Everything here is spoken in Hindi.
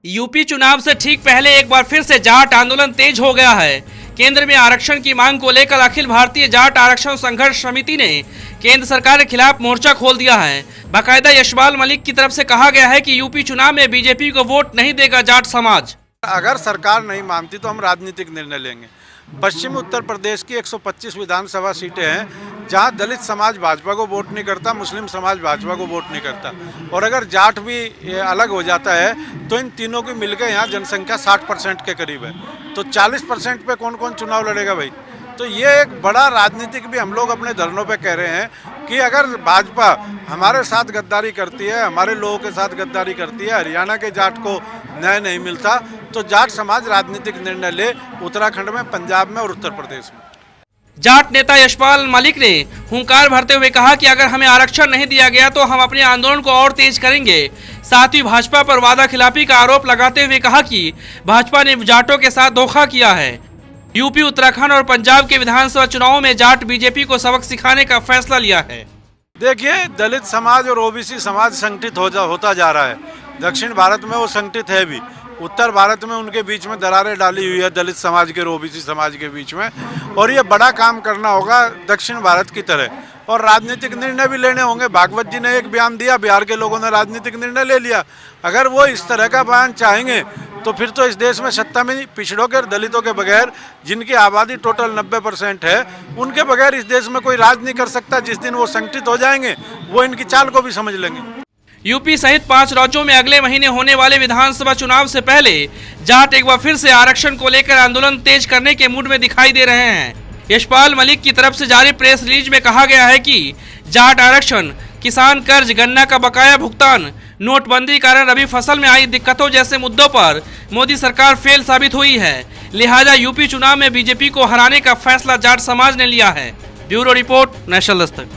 यूपी चुनाव से ठीक पहले एक बार फिर से जाट आंदोलन तेज हो गया है। केंद्र में आरक्षण की मांग को लेकर अखिल भारतीय जाट आरक्षण संघर्ष समिति ने केंद्र सरकार के खिलाफ मोर्चा खोल दिया है। बाकायदा यशपाल मलिक की तरफ से कहा गया है कि यूपी चुनाव में बीजेपी को वोट नहीं देगा जाट समाज। अगर सरकार नहीं मानती तो हम राजनीतिक निर्णय लेंगे। पश्चिमी उत्तर प्रदेश की 125 विधानसभा सीटें हैं जहां दलित समाज भाजपा को वोट नहीं करता, मुस्लिम समाज भाजपा को वोट नहीं करता, और अगर जाट भी अलग हो जाता है तो इन तीनों की मिलकर यहाँ जनसंख्या 60% के करीब है। तो 40% पे कौन कौन चुनाव लड़ेगा भाई? तो ये एक बड़ा राजनीतिक भी हम लोग अपने धरनों पे कह रहे हैं कि अगर भाजपा हमारे साथ गद्दारी करती है, हमारे लोगों के साथ गद्दारी करती है, हरियाणा के जाट को न्याय नहीं मिलता, तो जाट समाज राजनीतिक निर्णय ले उत्तराखंड में, पंजाब में और उत्तर प्रदेश में। जाट नेता यशपाल मलिक ने हुंकार भरते हुए कहा कि अगर हमें आरक्षण नहीं दिया गया तो हम अपने आंदोलन को और तेज करेंगे। साथ ही भाजपा पर वादा खिलाफी का आरोप लगाते हुए कहा कि भाजपा ने जाटों के साथ धोखा किया है। यूपी, उत्तराखंड और पंजाब के विधानसभा चुनावों में जाट बीजेपी को सबक सिखाने का फैसला लिया है। देखिए, दलित समाज और ओबीसी समाज संगठित होता जा रहा है। दक्षिण भारत में वो संगठित है भी, उत्तर भारत में उनके बीच में दरारें डाली हुई है दलित समाज के और ओबीसी समाज के बीच में, और ये बड़ा काम करना होगा दक्षिण भारत की तरह, और राजनीतिक निर्णय भी लेने होंगे। भागवत जी ने एक बयान दिया, बिहार के लोगों ने राजनीतिक निर्णय ले लिया। अगर वो इस तरह का बयान चाहेंगे तो फिर तो इस देश में सत्ता में पिछड़ों के, दलितों के बगैर, जिनकी आबादी टोटल 90% है, उनके बगैर इस देश में कोई राज नहीं कर सकता। जिस दिन वो संगठित हो जाएंगे वो इनकी चाल को भी समझ लेंगे। यूपी सहित 5 राज्यों में अगले महीने होने वाले विधानसभा चुनाव से पहले जाट एक बार फिर से आरक्षण को लेकर आंदोलन तेज करने के मूड में दिखाई दे रहे हैं। यशपाल मलिक की तरफ से जारी प्रेस रिलीज में कहा गया है कि जाट आरक्षण, किसान कर्ज, गन्ना का बकाया भुगतान, नोटबंदी कारण रबी फसल में आई दिक्कतों जैसे मुद्दों पर मोदी सरकार फेल साबित हुई है। लिहाजा यूपी चुनाव में बीजेपी को हराने का फैसला जाट समाज ने लिया है। Bureau report, national Dastak.